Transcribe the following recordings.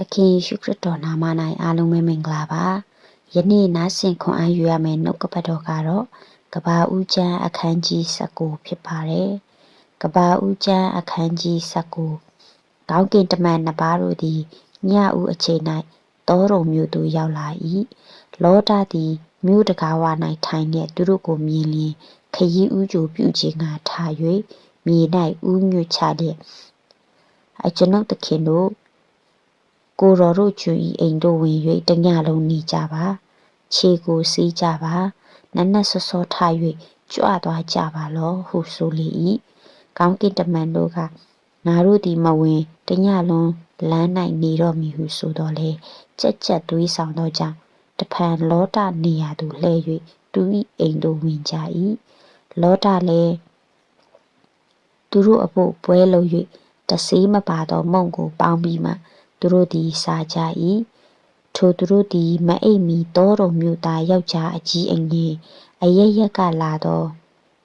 တခင်ယေရှုခရစ်တော်နာမ၌အားလုံးပဲမင်္ဂလာပါယနေ့နားဆင်ခွန်အားယူရမယ့်နှုတ်ကပတ်တော်ကတော့ကဘာဦးကျမ်းအခန်းကြီး19ဖြစ်ပါတယ်ကဘာဦးကျမ်းအခန်းကြီး19ကောင်းကင်တမန်နှစ်ပါးတို့သည်ညဦးအချိန်၌တောတော်မြို့သို့ရောက်လာ၏လောဒသည်မြို့တကားဝ၌ထိုင်လျက်သူတို့ကိုမြင်လျင်ခရီးဦးကြိုပြုခြင်းကထား၍မြေ၌ဦးညွတ်ချလျက်အကျွန်ုပ်သခင်တို့ကိုတော်တို့ကျွ၏အိမ်တို့ဝင်၍တညလုံးနေကြပါခြေကိုစီးကြပါနက်နက်စောစောထ၍ကြွသွားကြပါလောဟုဆိုလေ၏ကောင်းကင်တမန်တို့ကငါတို့သည်မဝင်တညလုံးလမ်း၌နေတော့မည်ဟုဆိုတော်လေကြက်ကြက်သွေးဆောင်သောကြောင့်တဖန်လောဒနေရာသို့လှည့်၍သူ၏အိမ်သို့ဝင်ကြ၏လောဒလည်းသူတို့အဖို့ပွဲလုပ်၍တဆေးမပါသောမုန့်ကိုပေါင်းပြီးမှသူတို့သည်စားကြ၏ထိုသူတို့သည်မအိပ်မီတောတော်မြို့သားယောက်ျားအကြီးအငယ်အရရက်ကလာသော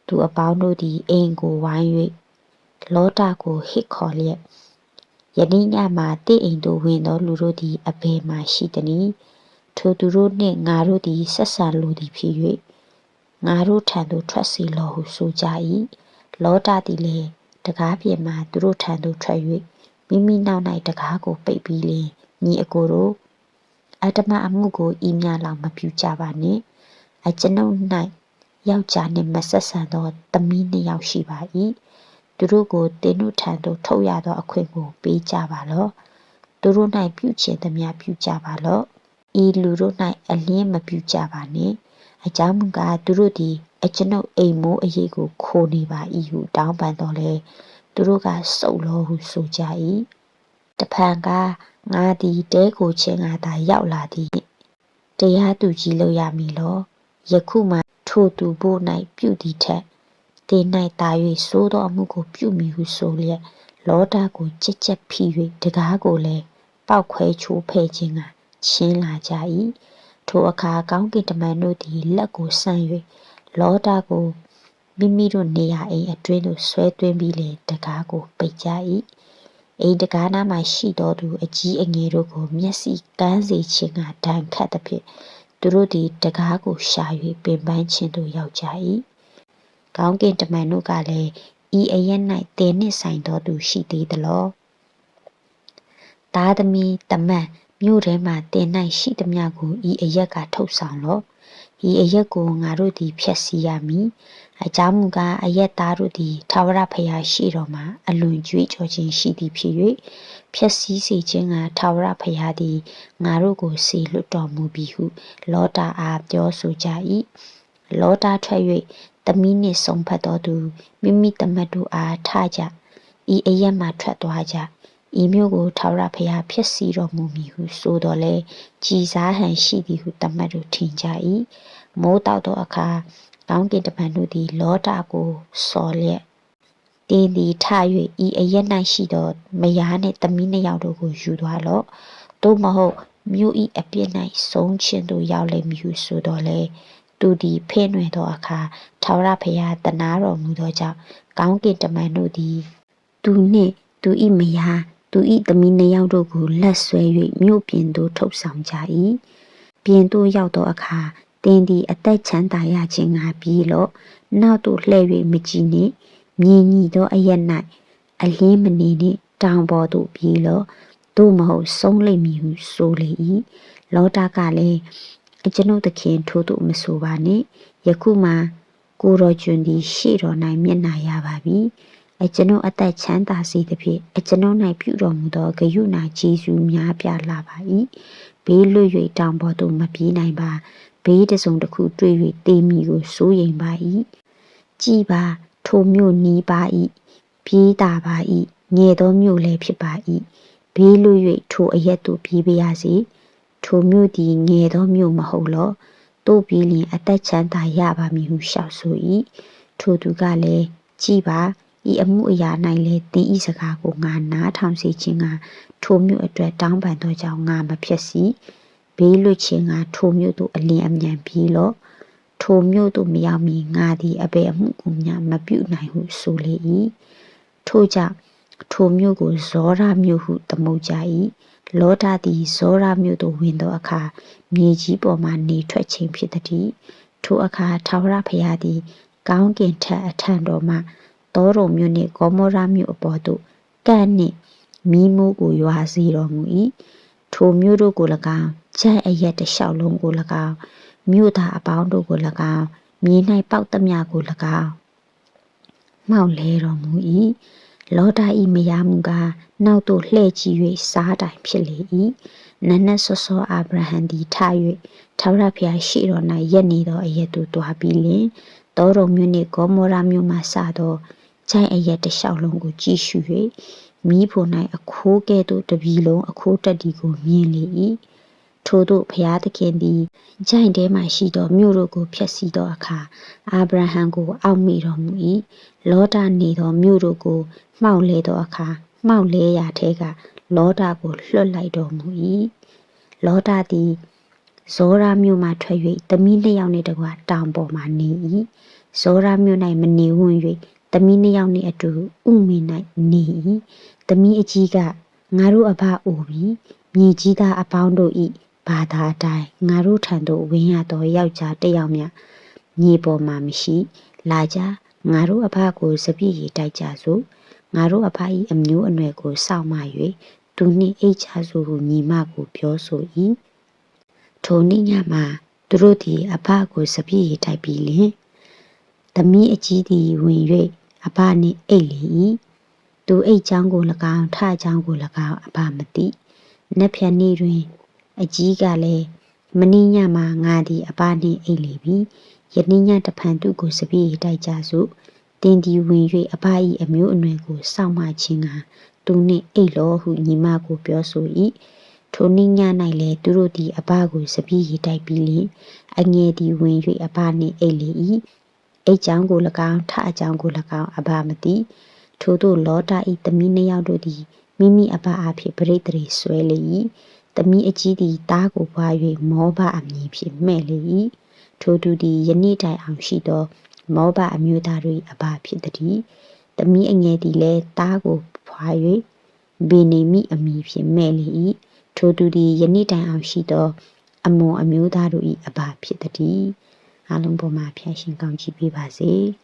သူအပေါင်းတို့သည်အိမ်ကိုဝိုင်း၍လောဒကိုဟစ်ခေါ်လျက်ယနေ့ညမှာတင့်အိမ်သို့ဝင်သောလူတို့သည်အဘယ်မှရှိသနည်းထိုသူတို့နှင့်ငါတို့သည်ဆက်ဆံလိုသည်ဖြစ်၍ငါတို့ထံသို့ထွက်စေလောဟုဆိုကြ၏လောဒသည်လည်းတကားပြင်မှသူတို့ထံသို့ထွက်၍မိမိနောက်၌တကားကိုပိတ်ပြီးလျှင်ညီအကိုတို့အတ္တမအမှုကိုဤမြလောက်မပြုကြပါနှင့်အကျွန်ုပ်၌ယောက်ျားနှင့်မဆက်ဆံသောသမီးနှစ်ယောက်ရှိပါ၏သူတို့ကိုတင်းတို့ထံသို့ထုတ်ရသောအခွင့်ကိုပေးကြပါလော့သူတို့၌ပြုချင်သမျှပြုကြပါလော့ဤလူတို့၌အလျင်းမပြုကြပါနှင့်အကြောင်းမူကားသူတို့သည်အကျွန်ုပ်အိမ်မိုးအရေးကိုခိုနေပါ၏ဟုတောင်းပန်တော်လဲသူတို့ကစုပ်လောဟုဆိုကြ၏တဖန်ကငါသည်တဲကိုချင်းငါသာရောက်လာသည်တရားသူကြီးလို့ရမည်လောယခုမှထိုသူဖို့၌ပြုသည်ထက်တင်း၌တာ၍စိုးသောအမှုကိုပြုမိဟုဆိုလျက်လောဒကိုကြက်ကြက်ဖိ၍တကားကိုလည်းပောက်ခွဲချိုးဖဲ့ခြင်းကချင်းလာကြ၏ထိုအခါကောင်းကင်တမန်တို့သည်လက်ကိုဆန့်၍လောဒကိုမိမိတို့နေရာအိမ်အတွင်းသို့ဆွဲသွင်းပြီးလေတကားကိုပိတ်ကြ၏အိမ်တကားနားမှရှိသောသူအကြီးအငယ်တို့ကိုမျက်စိကန်းစေခြင်းကဒဏ်ခတ်သဖြင့်သူတို့သည်တကားကိုရှာ၍ပင်ပန်းခြင်းသို့ရောက်ကြ၏ကောင်းကင်တမန်တို့ကလည်းဤအရက်၌တင်းနှင့်ဆိုင်သောသူရှိသေးသလောသားသမီးတမန်မြို့ထဲမှတင်း၌ရှိသမျှကိုဤအရက်ကထုတ်ဆောင်လော့ဤအရက်ကိုငါတို့သည်ဖျက်ဆီးရမည်အကြောင်းမူကားအရက်သားတို့သည်ထာဝရဘုရားရှိတော်မှာအလွန်ကြွေးကြော်ခြင်းရှိသည်ဖြစ်၍ဖျက်ဆီးစေခြင်းကထာဝရဘုရားသည်ငါတို့ကိုစေလွတ်တော်မူပြီဟုလောဒအားပြောဆိုကြ၏လောဒထွက်၍သမီးနှင့်ဆုံဖက်တော်သူမိမိတမတ်တို့အားထကြဤအရက်မှထွက်သွားကြဤမျိုးကိုထာဝရဘုရားဖျက်ဆီးတော်မူမည်ဟုဆိုတော်လဲကြည်စားဟန်ရှိသည်ဟုတမတ်တို့ထင်ကြ၏မိုးတောက်သောအခါကောင်းကင်တမန်တို့သည်လောဒကိုစော်လျက်တင်းသည်ထ၍ဤအရက်၌ရှိသောမယားနှင့်သမီးနှစ်ယောက်တို့ကိုယူသွားလော့သို့မဟုတ်မြို့၏အပြစ်၌ဆုံးခြင်းသို့ရောက်လိမ့်မည်ဟုဆိုတော်လဲသူသည်ဖဲ့နွယ်သောအခါထာဝရဘုရားတနာတော်မူသောကြောင့်ကောင်းကင်တမန်တို့သည်သူနှင့်သူ၏မယားသူ၏သမီးနှစ်ယောက်တို့ကိုလက်ဆွဲ၍မြို့ပြင်သို့ထုတ်ဆောင်ကြ၏ပြင်သို့ရောက်သောအခါတင်းသည်အသက်ချမ်းသာရခြင်းငါပြီးလော့နောက်သို့လှည့်၍မကြည့်နှင့်မြင်ညီသောအရက်၌အလင်းမနေနှင့်တောင်ပေါ်သို့ပြေးလော့သို့မဟုတ်ဆုံးလိမ့်မည်ဟုဆိုလေ၏လောဒကလည်းအကျွန်ုပ်သခင်ထို့သို့မဆိုပါနှင့်ယခုမှကိုတော်ကျွန်သည်ရှေ့တော်၌မျက်နှာရပါပြီအကျွန်ုပ်အသက်ချမ်းသာစေသဖြင့်အကျွန်ုပ်၌ပြုတော်မူသောဂရုဏာကျေးဇူးများပြားလာပါ၏ဘေးလွတ်၍တောင်ပေါ်သို့မပြေးနိုင်ပါဘေးတစ်စုံတစ်ခုတွေ့၍တေးမိကိုစိုးရိမ်ပါ၏ကြည်ပါထိုမြို့နီးပါ၏ပြေးတာပါ၏ငယ်သောမြို့လည်းဖြစ်ပါ၏ဘေးလွတ်၍ထိုအရက်သို့ပြေးပါရစေထိုမြို့သည်ငယ်သောမြို့မဟုတ်လောတို့ပြီးလျင်အသက်ချမ်းသာရပါမည်ဟုရှောက်ဆို၏ထိုသူကလည်းကြည်ပါဤအမှုအရာ၌လည်းတင်းဤစကားကိုငါနားထောင်စေခြင်းကထိုမြို့အတွက်တောင်းပန်သောကြောင့်ငါမဖြစ်စီဘေးလွတ်ခြင်းကထိုမြို့သို့အလင်းအမြန်ပြေးလော့ထိုမြို့သို့မရောက်မီငါသည်အဘယ်အမှုကိုမျှမပြုနိုင်ဟုဆိုလေ၏ထို့ကြောင့်ထိုမြို့ကိုဇောရမြို့ဟုသမုတ်ကြ၏ လောဒသည်ဇောရမြို့သို့ဝင်သောအခါမြေကြီးပေါ်မှနေထွက်ခြင်းဖြစ်သည်ထိုအခါထာဝရဘုရားသည်ကောင်းကင်ထက်အထံတော်မှသောရုံမြို့နှင့်ဂေါမောရမြို့အပေါ်သို့ကန့်နှင့်မိမိုးကိုရွာစေတော်မူ၏ထိုမြို့တို့ကို၎င်းချိုင်အရက်တစ်လျှောက်လုံးကို၎င်းမြို့သားအပေါင်းတို့ကို၎င်းမြေ၌ပေါက်သမျှကို၎င်းမှောက်လဲတော်မူ၏လောဒ၏မယားမူကားနောက်သို့လှည့်ကြည့်၍စားတိုင်ဖြစ်လေ၏နတ်နတ်ဆောဆောအာဗြဟံသည်ထ၍ထာဝရဘုရားရှိတော်၌ရက်နေသောအရက်သို့တွားပြီးလျှင်သောရုံမြို့နှင့်ဂေါမောရမြို့မှစသောချိုင်အရက်တစ်လျှောက်လုံးကိုကြည့်ရှု၍မိဖို့၌အခိုးကဲ့သို့တပြီလုံးအခိုးတက်ဒီကိုမြင်လေ၏ထို့သို့ဘုရားသခင်သည်ချိုင်ထဲမှရှိသောမြို့တို့ကိုဖျက်ဆီးသောအခါအာဗြဟံကိုအောက်မေ့တော်မူ၏လောဒနေသောမြို့တို့ကိုမှောက်လဲသောအခါမှောက်လဲရာထဲကလောဒကိုလွှတ်လိုက်တော်မူ၏လောဒသည်ဇောရမြို့မှထွက်၍သမီးနှစ်ယောက်နှင့်တကွတောင်ပေါ်မှနေ၏ဇောရမြို့၌မနေဝံ့၍သမီးနှစ်ယောက်နှင့်အတူဥမင်၌နေ၏သမီးအကြီးကငါတို့အဘအိုပြီမြေကြီးသားအပေါင်းတို့၏ဘာသာအတိုင်းငါတို့ထံသို့ဝင်ရသောယောက်ျားတစ်ယောက်မျှမြေပေါ်မှာမရှိလာကြငါတို့အဘကိုစပြည့်ရတိုက်ကြစို့ငါတို့အဘ၏အမျိုးအနွယ်ကိုစောင့်မ၍သူနှင့်အိတ်ချစို့ဟုညီမကိုပြောဆို၏ထိုနေ့ညမှာသူတို့သည်အဘကိုစပြည့်ရတိုက်ပြီးလျှင်သမီးအကြီးသည်ဝင်၍အဘနှင့်အိတ်လေ၏သူအိတ်ချောင်းကို၎င်းထချောင်းကို၎င်းအဘမသိနက်ဖြန်နေ့တွင်အကြီးကလည်းမနေ့ညမှာငါသည်အဘနှင့်အိတ်လေပြီယနေ့ညတဖန်သူကိုစပြည့်တိုက်ကြစို့တင်ဒီဝင်၍အဘ၏အမျိုးအနွယ်ကိုစောင့်မခြင်းကသူနှင့်အိတ်လောဟုညီမကိုပြောဆို၏ထိုနေ့ည၌လည်းသူတို့သည်အဘကိုစပြည့်တိုက်ပြီးလျှင်အငယ်သည်ဝင်၍အဘနှင့်အိတ်လေ၏အိတ်ချောင်းကို၎င်းထအချောင်းကို၎င်းအဘမသိထို့သို့လောဒ၏သမီးနှစ်ယောက်တို့သည်မိမိအဘအားဖြင့်ပရိသေတွေဆွဲလေ၏သမီးအကြီးသည်သားကိုပွား၍မောဘအမည်ဖြင့်မှဲ့လေ၏ထိုသူသည်ယနေ့တိုင်အောင်ရှိသောမောဘအမျိုးသားတို့၏အဘဖြစ်သည်သမီးအငယ်သည်လည်းသားကိုဖွာ၍ဗေနေမိအမည်ဖြင့်မှဲ့လေ၏ထိုသူသည်ယနေ့တိုင်အောင်ရှိသောအမွန်အမျိုးသားတို့၏အဘဖြစ်သည်အားလုံးပေါ်မှာဖျားရှင်ကောင်းချီးပေးပါစေ။